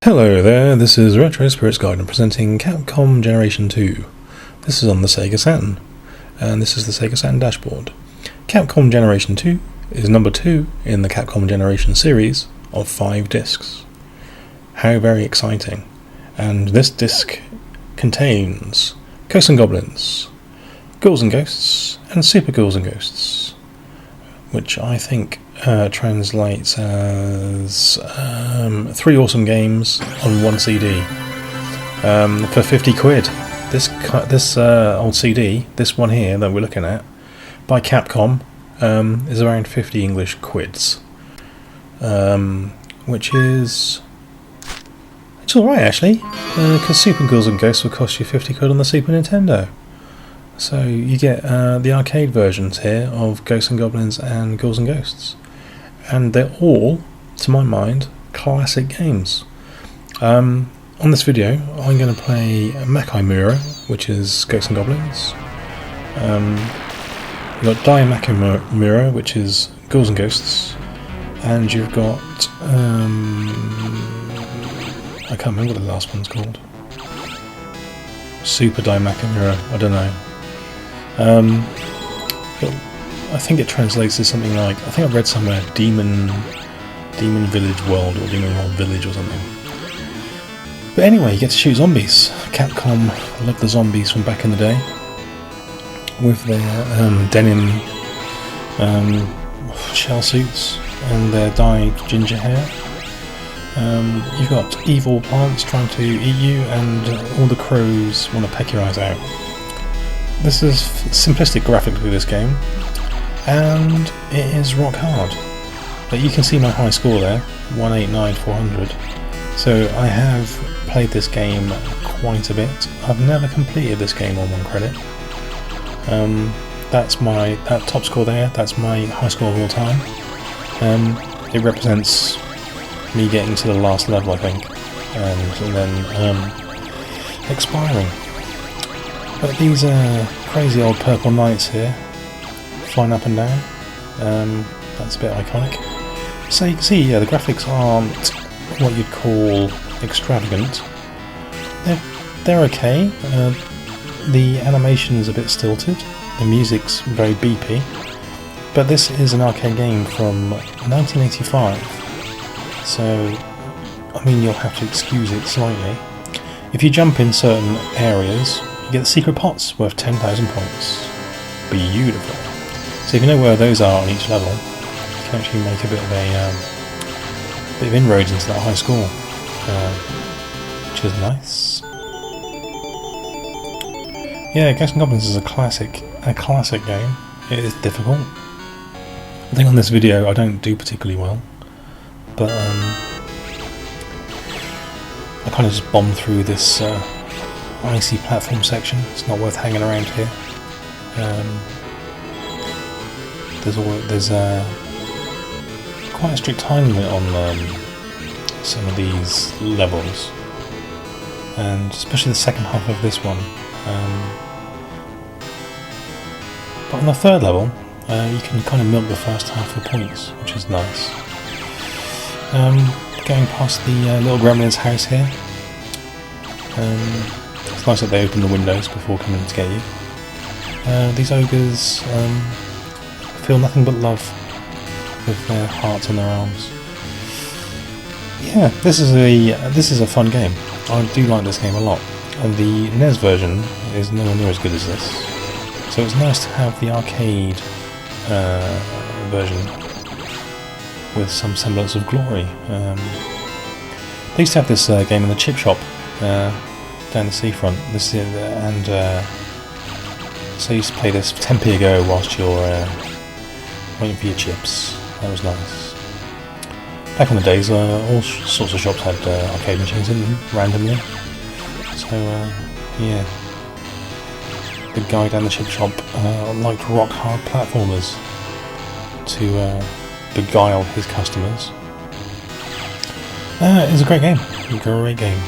Hello there, this is Retro Spirits Garden presenting Capcom Generation 2. This is on the Sega Saturn, and this is the Sega Saturn dashboard. Capcom Generation 2 is number 2 in the Capcom Generation series of 5 discs. How very exciting. And this disc contains Ghosts and Goblins, Ghouls and Ghosts, and Super Ghouls and Ghosts, which I think translates as 3 awesome games on 1 CD for 50 quid. This old CD, this one here that we're looking at, by Capcom, is around 50 English quids, which is it's alright actually, because Super Ghouls and Ghosts will cost you 50 quid on the Super Nintendo. So you get the arcade versions here of Ghosts and Goblins and Ghouls and Ghosts. And they're all, to my mind, classic games. On this video, I'm going to play MAKAIMURA, which is Ghosts and Goblins. You've got DAIMAKAIMURA, which is Ghouls and Ghosts. And you've got... I can't remember what the last one's called. Super DAIMAKAIMURA, I don't know. I think it translates to something like, I think I read somewhere, Demon Village World, or Demon World Village or something. But anyway, you get to shoot zombies. Capcom loved the zombies from back in the day, with their denim shell suits and their dyed ginger hair. You've got evil plants trying to eat you, and all the crows want to peck your eyes out. This is simplistic graphically, this game, and it is rock hard. But you can see my high score there, 189,400. So I have played this game quite a bit. I've never completed this game on 1 credit. That top score there, that's my high score of all time. It represents me getting to the last level, I think, and then expiring. But these crazy old purple knights here, flying up and down, that's a bit iconic. So you can see, yeah, the graphics aren't what you'd call extravagant. They're okay. The animation's a bit stilted, the music's very beepy, but this is an arcade game from 1985, so, I mean, you'll have to excuse it slightly. If you jump in certain areas, you get the secret pots worth 10,000 points. Beautiful. So if you know where those are on each level, you can actually make a bit of inroads into that high score, which is nice. Yeah, Ghosts and Goblins is a classic game. It is difficult. I think on this video I don't do particularly well, but I kind of just bomb through this icy platform section. It's not worth hanging around here. There's quite a strict time limit on some of these levels, and especially the second half of this one. But on the third level, you can kind of milk the first half for points, which is nice. Going past the little gremlin's house here. It's nice that they open the windows before coming to get you. These ogres feel nothing but love with their hearts on their arms. Yeah, this is a fun game. I do like this game a lot, and the NES version is nowhere near as good as this. So it's nice to have the arcade version with some semblance of glory. They used to have this game in the chip shop down the seafront. So I used to play this 10p ago whilst you're waiting for your chips. That was nice. Back in the days, all sorts of shops had arcade machines in them randomly. So yeah, the guy down the chip shop liked rock hard platformers to beguile his customers. It's a great game. Great game.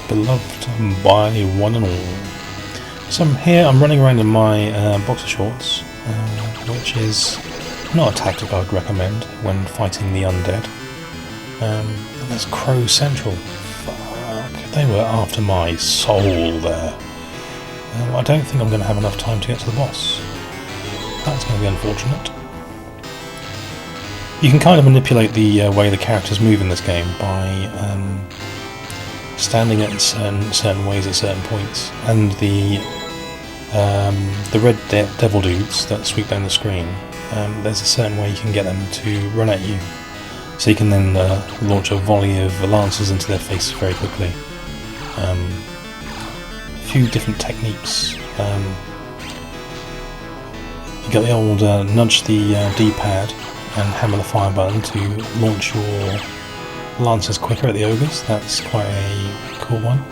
Beloved by one and all. So here I'm running around in my boxer shorts, which is not a tactic I'd recommend when fighting the undead. And there's Crow Central. Fuck, they were after my soul there. I don't think I'm going to have enough time to get to the boss. That's going to be unfortunate. You can kind of manipulate the way the characters move in this game by standing at certain ways at certain points, and the red devil dudes that sweep down the screen. There's a certain way you can get them to run at you, so you can then launch a volley of lancers into their faces very quickly. A few different techniques. You got the old nudge the D-pad and hammer the fire button to launch your lancers quicker at the ogres. That's quite a cool one.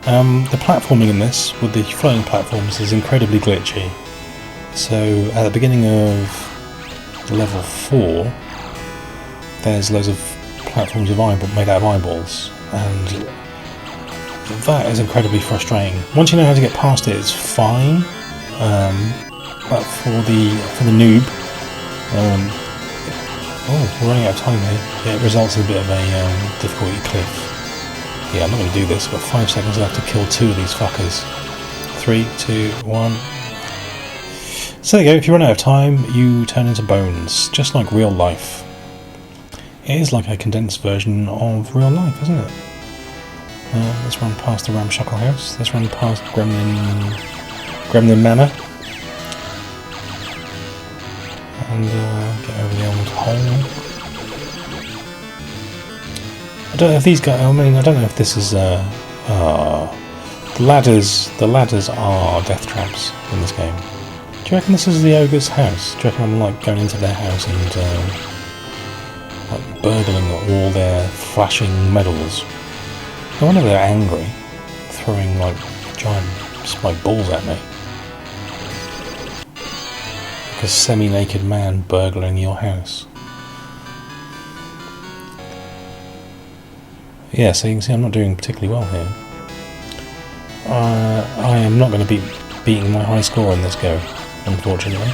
The platforming in this, with the floating platforms, is incredibly glitchy. So at the beginning of level 4, there's loads of platforms made out of eyeballs, and that is incredibly frustrating. Once you know how to get past it, it's fine, but for the noob, oh, we're running out of time here. Yeah, it results in a bit of a difficulty cliff. Yeah, I'm not going to do this. I've got 5 seconds left to kill 2 of these fuckers. 3, 2, 1. So there you go. If you run out of time, you turn into bones, just like real life. It is like a condensed version of real life, isn't it? Let's run past the ramshackle house. Let's run past Gremlin Manor. And get over the old hole. I don't know if these guys. I mean, I don't know if this is. The ladders are death traps in this game. Do you reckon this is the ogre's house? Do you reckon I'm like going into their house and like burgling all their flashing medals? I wonder if they're angry, throwing like giant spike balls at me. A semi-naked man burgling your house. Yeah, so you can see I'm not doing particularly well here. I am not going to be beating my high score in this go, unfortunately.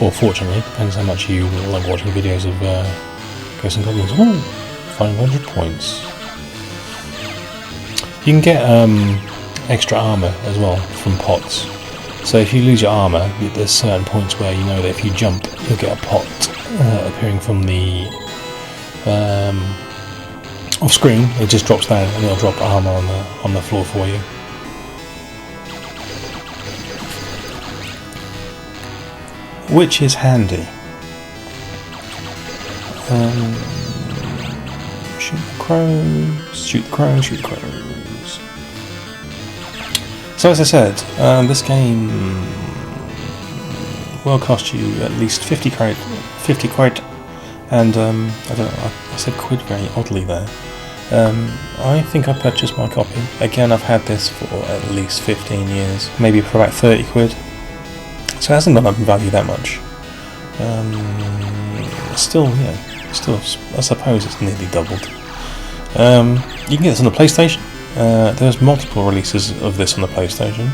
Or fortunately, depends how much you like watching videos of Ghosts and Goblins. Ooh, 500 points. You can get extra armour as well from pots. So if you lose your armour, there's certain points where you know that if you jump, you'll get a pot appearing from the off screen. It just drops down and it'll drop armour on the floor for you. Which is handy. Shoot the crows, shoot the crows, shoot the crows. So as I said, this game will cost you at least 50 quid, and I don't know, I said quid very oddly there. I think I purchased my copy. Again, I've had this for at least 15 years, maybe for about 30 quid. So it hasn't gone up in value that much. Still, I suppose it's nearly doubled. You can get this on the PlayStation. There's multiple releases of this on the PlayStation,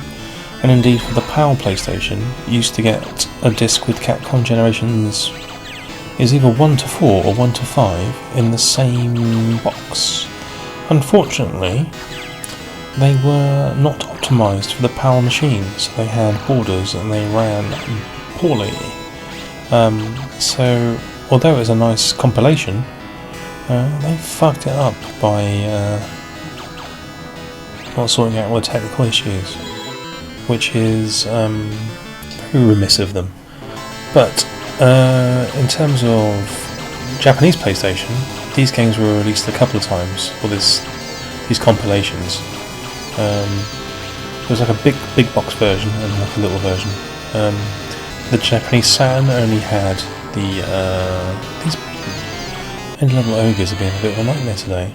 and indeed for the PAL PlayStation, you used to get a disc with Capcom Generations is either 1 to 4 or 1 to 5 in the same box. Unfortunately, they were not optimised for the PAL machine, so they had borders and they ran poorly. So, although it was a nice compilation, they fucked it up by not sorting out all the technical issues, which is very remiss of them. But in terms of Japanese PlayStation, these games were released a couple of times, or these compilations. There was like a big box version and like a little version. The Japanese Saturn only had these end-level ogres have been a bit of a nightmare today.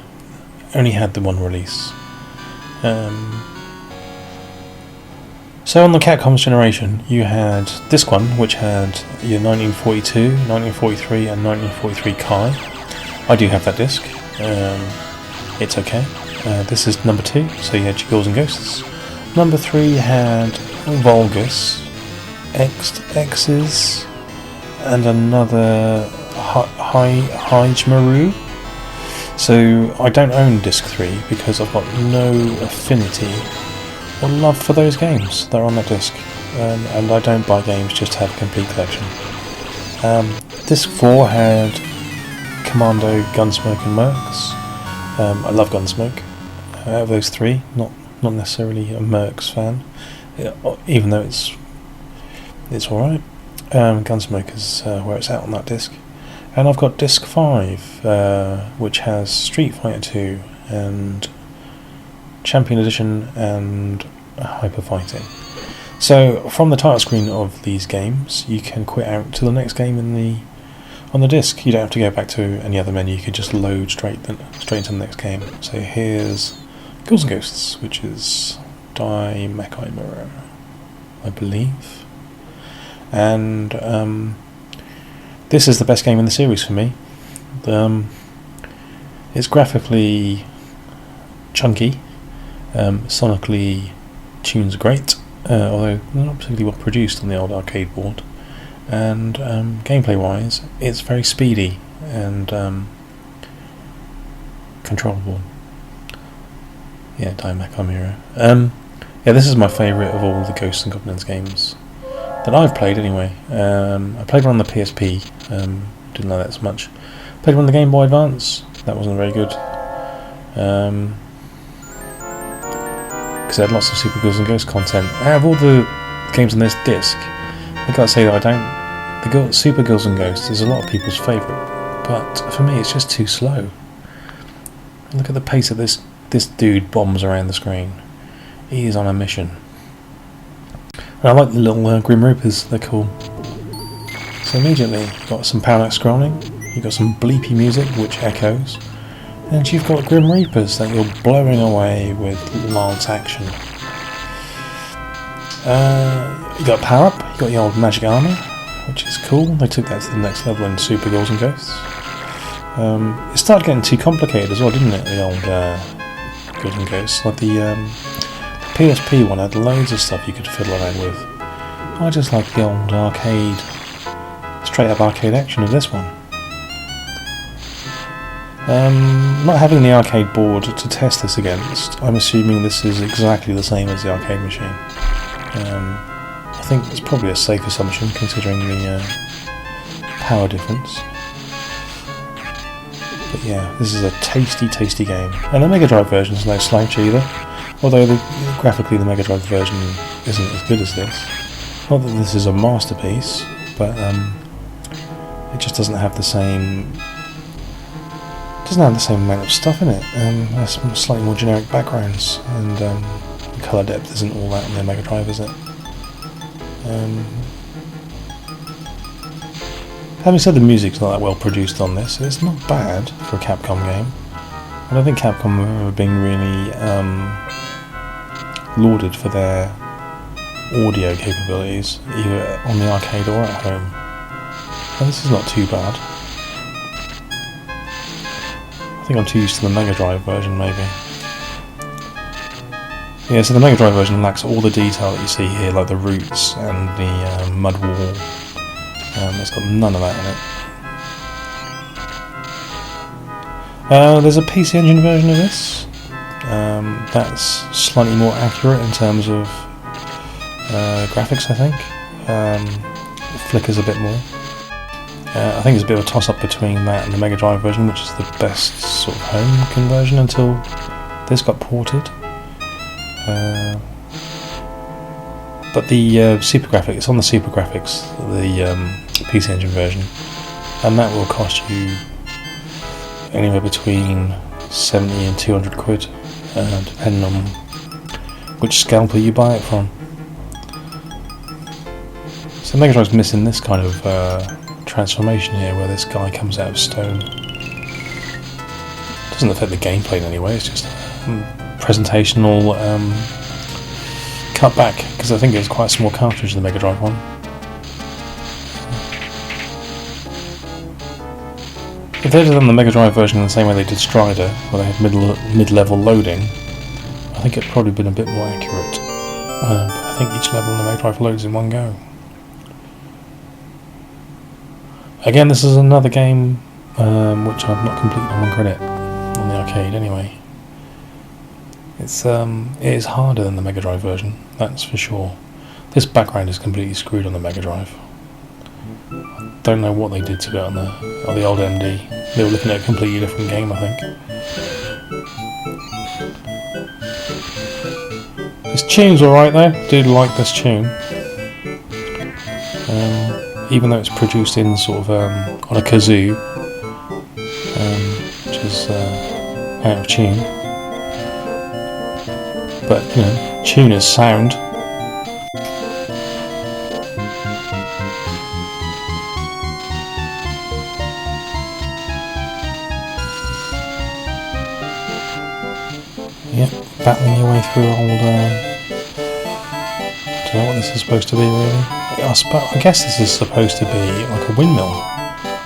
Only had the one release. So on the Capcom's generation, you had disc 1, which had your 1942, 1943 and 1943 Kai. I do have that disc. It's okay. This is number 2, so you had your Ghouls and Ghosts. Number 3 had Vulgus, X's, and another Hajmaru. So I don't own disc 3 because I've got no affinity or love for those games that are on that disc, and I don't buy games just to have a complete collection. Disc 4 had Commando, Gunsmoke and Mercs. I love Gunsmoke. Out of those three, not necessarily a Mercs fan, even though it's alright. Gunsmoke is where it's at on that disc. And I've got disc 5, which has Street Fighter 2 and Champion Edition and Hyper Fighting. So from the title screen of these games, you can quit out to the next game on the disc. You don't have to go back to any other menu. You can just load straight into the next game. So here's Ghouls and Ghosts, which is DAIMAKAIMURA, I believe. And this is the best game in the series for me. It's graphically chunky, sonically tunes are great, although they're not particularly well produced on the old arcade board. And gameplay wise, it's very speedy and controllable. Yeah, DAIMAKAIMURA. Yeah, this is my favourite of all the Ghosts and Goblins games that I've played anyway. I played one on the PSP, didn't like that as much. Played one on the Game Boy Advance, that wasn't very good. Because it had lots of Super Ghouls and Ghosts content. Out of all the games on this disc, I've got to say that the Super Ghouls and Ghosts is a lot of people's favourite, but for me it's just too slow. Look at the pace that this dude bombs around the screen. He is on a mission. And I like the little Grim Reapers, they're cool. So immediately you've got some parallax scrolling, you've got some bleepy music which echoes, and you've got Grim Reapers that you're blowing away with Lance action. You got power up, you got your old magic armour, which is cool. They took that to the next level in Super Ghouls and Ghosts. It started getting too complicated as well, didn't it? The old Ghouls and Ghosts. Like the PSP one had loads of stuff you could fiddle around with. I just like the old arcade, straight up arcade action of this one. Not having the arcade board to test this against, I'm assuming this is exactly the same as the arcade machine. I think it's probably a safe assumption considering the power difference. But yeah, this is a tasty game. And the Mega Drive version is no slouch either, although graphically the Mega Drive version isn't as good as this. Not that this is a masterpiece, but it just doesn't have the same amount of stuff in it. There's some slightly more generic backgrounds, and the colour depth isn't all that on the Mega Drive, is it? Having said the music's not that well produced on this, it's not bad for a Capcom game. I don't think Capcom have ever been really lauded for their audio capabilities, either on the arcade or at home. And this is not too bad. I think I'm too used to the Mega Drive version, maybe. Yeah, so the Mega Drive version lacks all the detail that you see here, like the roots and the mud wall. It's got none of that in it. There's a PC Engine version of this. That's slightly more accurate in terms of graphics, I think. It flickers a bit more. I think it's a bit of a toss-up between that and the Mega Drive version, which is the best sort of home conversion until this got ported. But the Super Graphics, it's on the Super Graphics, the PC Engine version, and that will cost you anywhere between 70 and 200 quid, depending on which scalper you buy it from. So Mega Drive's missing this kind of transformation here, where this guy comes out of stone. Doesn't affect the gameplay in any way, it's just presentational cut back, because I think it's quite a small cartridge, the Mega Drive one. If they'd have done the Mega Drive version in the same way they did Strider, where they had mid-level loading, I think it'd probably been a bit more accurate. But I think each level in the Mega Drive loads in one go. Again, this is another game which I've not completed on one credit. arcade anyway. It is harder than the Mega Drive version, that's for sure. This background is completely screwed on the Mega Drive. Don't know what they did to it on the old MD. They were looking at a completely different game, I think. This tune's alright though. Do like this tune. Even though it's produced in sort of on a kazoo, which is out of tune. But you know, tune is sound. Yep, battling your way through old. Don't know what this is supposed to be really. I guess this is supposed to be like a windmill.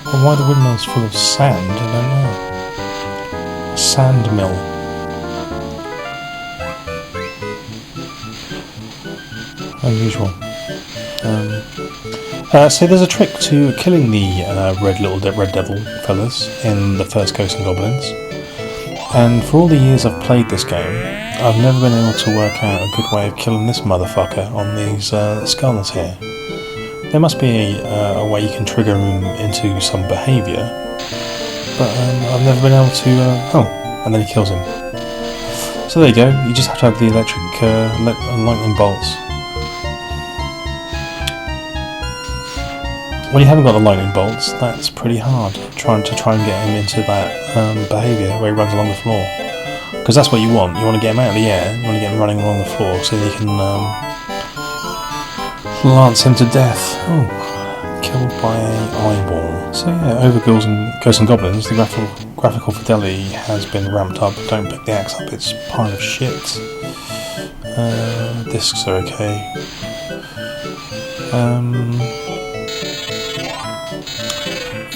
But why the windmill's full of sand, I don't know. A sand mill. Unusual. So there's a trick to killing the red devil fellas in the first Ghosts and Goblins. And for all the years I've played this game, I've never been able to work out a good way of killing this motherfucker on these skulls here. There must be a way you can trigger him into some behaviour, but I've never been able to... oh, and then he kills him. So there you go, you just have to have the electric lightning bolts. When you haven't got the lightning bolts, that's pretty hard, trying to get him into that behaviour where he runs along the floor. Because that's what you want. You want to get him out of the air, you want to get him running along the floor so you can lance him to death. Oh, killed by an eyeball. So yeah, over Ghosts and Goblins, the graphical fidelity has been ramped up. Don't pick the axe up, it's a pile of shit. Discs are okay.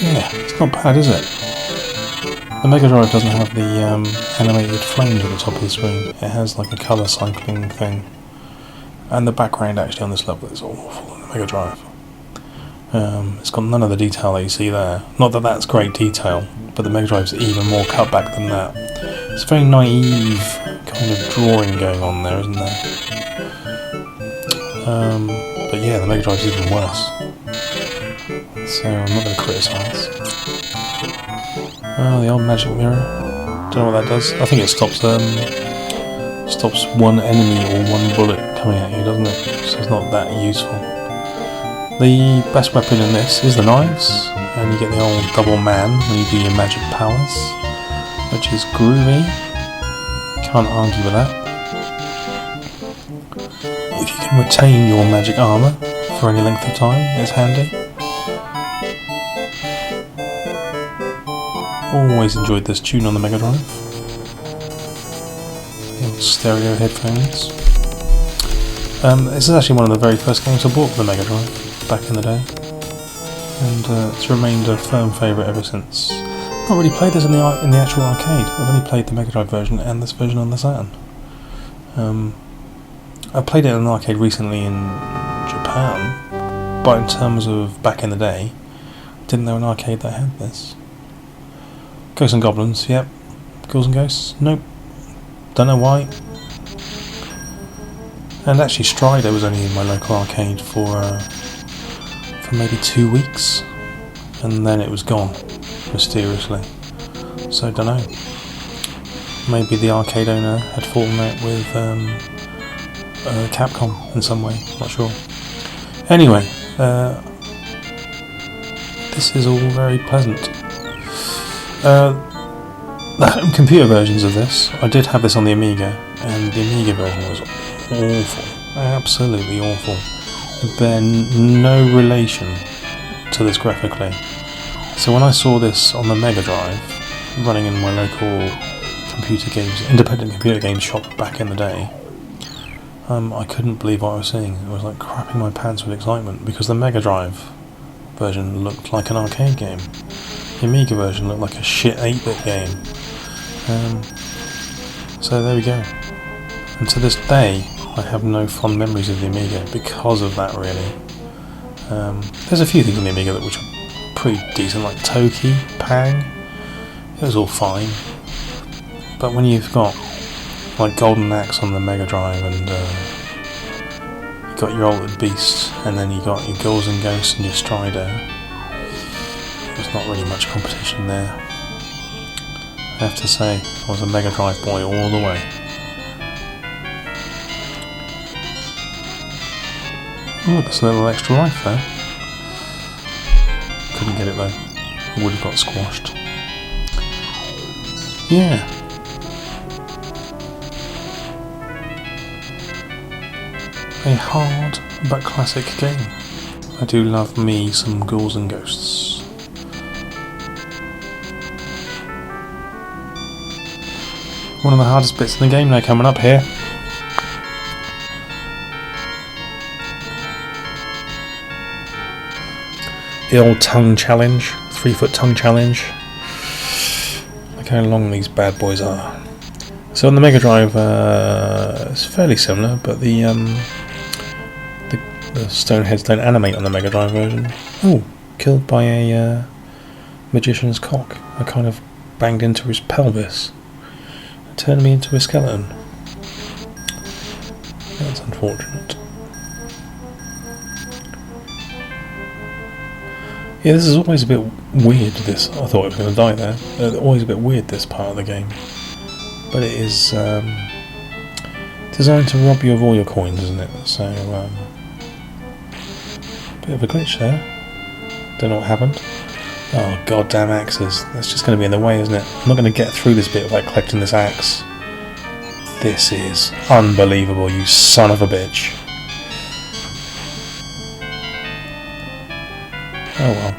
Yeah, it's not bad, is it? The Mega Drive doesn't have the animated flames at the top of the screen. It has like a colour cycling thing. And the background actually on this level is awful in the Mega Drive. It's got none of the detail that you see there. Not that that's great detail, but the Mega Drive's even more cut back than that. It's a very naive kind of drawing going on there, isn't there? But yeah, the Mega Drive's even worse. So I'm not going to criticise. Oh, the old magic mirror. Don't know what that does. I think it stops one enemy or one bullet coming at you, doesn't it? So it's not that useful. The best weapon in this is the knives, and you get the old double man when you do your magic powers, which is groovy. Can't argue with that. If you can retain your magic armour for any length of time, it's handy. Always enjoyed this tune on the Mega Drive. The old stereo headphones. This is actually one of the very first games I bought for the Mega Drive back in the day, and it's remained a firm favourite ever since. I've not really played this in the actual arcade. I've only played the Mega Drive version and this version on the Saturn. I played it in an arcade recently in Japan, but in terms of back in the day, didn't know an arcade that had this. Ghosts and Goblins, yep. Ghouls and Ghosts, nope. Don't know why. And actually Strider was only in my local arcade for maybe 2 weeks, and then it was gone, mysteriously. So don't know. Maybe the arcade owner had fallen out with Capcom in some way, not sure. Anyway, this is all very pleasant. The home computer versions of this, I did have this on the Amiga, and the Amiga version was awful, absolutely awful. It bear no relation to this graphically. So when I saw this on the Mega Drive, running in my local independent computer games shop back in the day, I couldn't believe what I was seeing. It was like crapping my pants with excitement, because the Mega Drive version looked like an arcade game. The Amiga version looked like a shit 8-bit game. So there we go. And to this day, I have no fond memories of the Amiga because of that, really. There's a few things on the Amiga which are pretty decent, like Toki, Pang. It was all fine. But when you've got like Golden Axe on the Mega Drive and you got your Altered Beast, and then you got your Ghouls and Ghosts and your Strider, there's not really much competition there. I have to say, I was a Mega Drive boy all the way. Oh, there's a little extra life there. Couldn't get it though. It would have got squashed. Yeah. A hard but classic game. I do love me some Ghouls and Ghosts. One of the hardest bits in the game now coming up here. The old tongue challenge, 3-foot tongue challenge. Look how long these bad boys are. So on the Mega Drive, it's fairly similar, but the stone heads don't animate on the Mega Drive version. Oh, killed by a magician's cock. I kind of banged into his pelvis. It turned me into a skeleton. That's unfortunate. Yeah, this is always a bit weird, this. I thought I was going to die there. Always a bit weird, this part of the game. But it is designed to rob you of all your coins, isn't it? So, bit of a glitch there. Don't know what happened. Oh, goddamn axes. That's just going to be in the way, isn't it? I'm not going to get through this bit without collecting this axe. This is unbelievable, you son of a bitch. Oh well.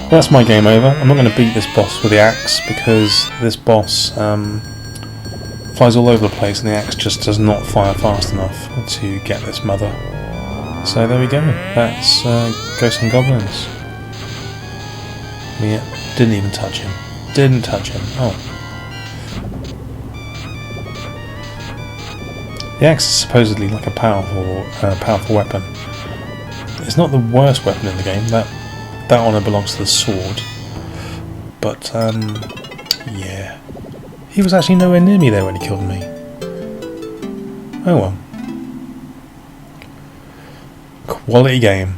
Well, that's my game over. I'm not going to beat this boss with the axe because this boss flies all over the place and the axe just does not fire fast enough to get this mother. So there we go. That's Ghosts and Goblins. Yeah, didn't even touch him. Didn't touch him. Oh. The axe is supposedly like a powerful weapon. It's not the worst weapon in the game. That honour belongs to the sword. But, yeah. He was actually nowhere near me there when he killed me. Oh well. Quality game.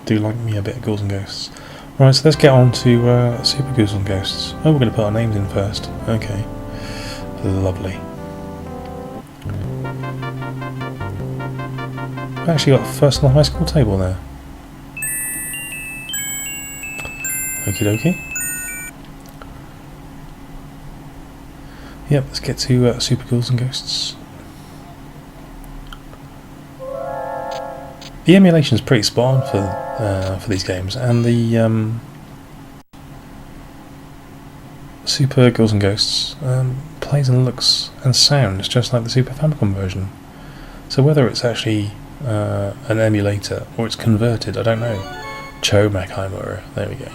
Do like me a bit of Ghouls and Ghosts. Right, so let's get on to Super Ghouls and Ghosts. Oh, we're going to put our names in first. Okay. Lovely. I actually got first on the high school table there. Okie dokie. Yep, let's get to Super Ghouls and Ghosts. The emulation is pretty spot on for these games, and the Super Ghouls and Ghosts plays and looks and sounds just like the Super Famicom version. So whether it's actually an emulator or it's converted, I don't know. CHOMAKAIMURA, there we go.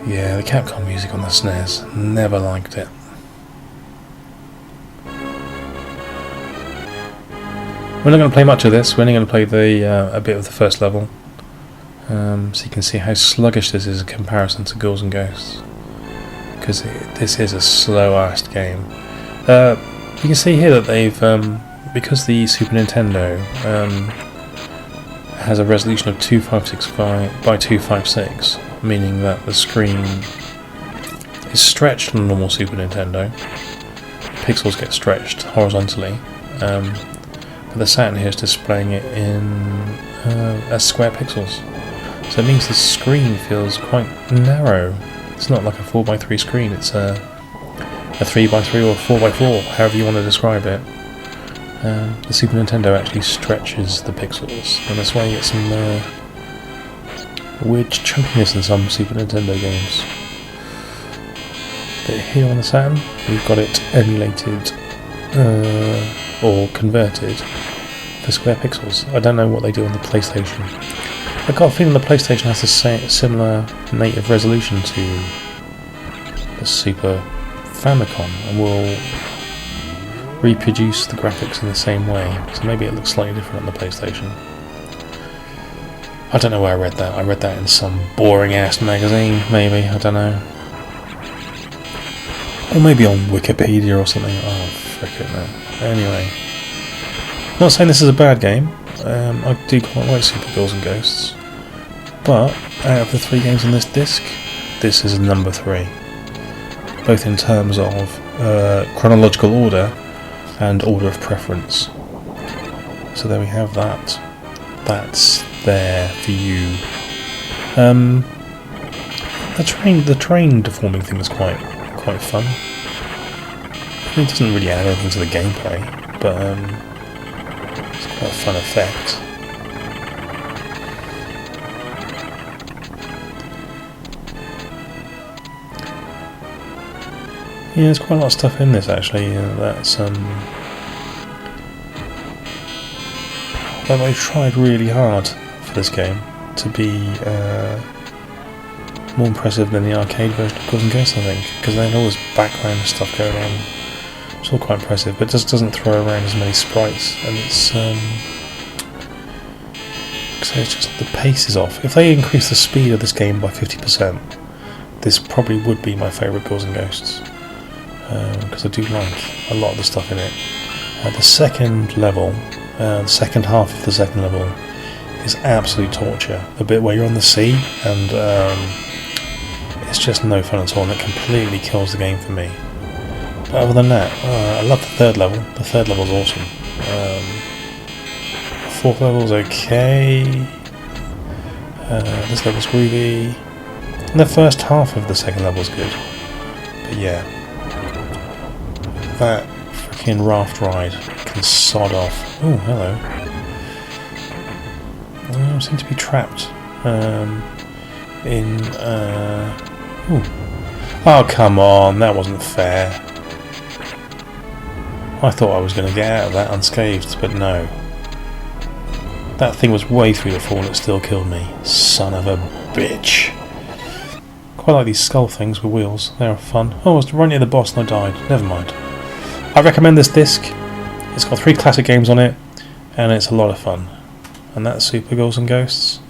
Yeah, the Capcom music on the SNES, never liked it. We're not going to play much of this, we're only going to play a bit of the first level. So you can see how sluggish this is in comparison to Ghouls and Ghosts. Because this is a slow-assed game. You can see here that they've, because the Super Nintendo has a resolution of 2565 by 256, meaning that the screen is stretched on a normal Super Nintendo. Pixels get stretched horizontally, but the Saturn here is displaying it in as square pixels. So it means the screen feels quite narrow. It's not like a 4x3 screen, it's a 3x3 or 4x4, however you want to describe it. The Super Nintendo actually stretches the pixels, and that's why you get some weird chunkiness in some Super Nintendo games. But here on the Saturn, we've got it emulated or converted for square pixels. I don't know what they do on the PlayStation. I got a feeling the PlayStation has a similar native resolution to the Super Famicom and will reproduce the graphics in the same way, so maybe it looks slightly different on the PlayStation. I don't know where I read that. I read that in some boring ass magazine, maybe, I don't know. Or maybe on Wikipedia or something. Oh, frick it, no. Anyway. Not saying this is a bad game. I do quite like Super Ghouls and Ghosts. But, out of the 3 games on this disc, this is number 3. Both in terms of chronological order and order of preference. So there we have that. That's there for you. The train deforming thing is quite fun. It doesn't really add anything to the gameplay, but it's quite a fun effect. Yeah, there's quite a lot of stuff in this actually. That they tried really hard for this game to be more impressive than the arcade version of Ghouls and Ghosts, I think, because they had all this background stuff going on. It's all quite impressive, but it just doesn't throw around as many sprites, and it's just the pace is off. If they increase the speed of this game by 50%, this probably would be my favourite Ghouls and Ghosts, because I do like a lot of the stuff in it. The second level, the second half of the second level, is absolute torture. The bit where you're on the sea and it's just no fun at all, and it completely kills the game for me. But other than that, I love the third level. The third level's awesome. The fourth level's okay. This level's groovy. And the first half of the second level's good. But yeah, that freaking raft ride can sod off. Oh, hello. I seem to be trapped in ooh. Oh, come on, that wasn't fair. I thought I was going to get out of that unscathed, but no. That thing was way through the fall and it still killed me. Son of a bitch. Quite like these skull things with wheels. They're fun. Oh, I was right near the boss and I died. Never mind. I recommend this disc. It's got 3 classic games on it, and it's a lot of fun. And that's Super Ghouls and Ghosts,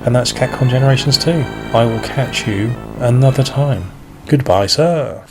and that's Capcom Generations 2. I will catch you another time. Goodbye, sir.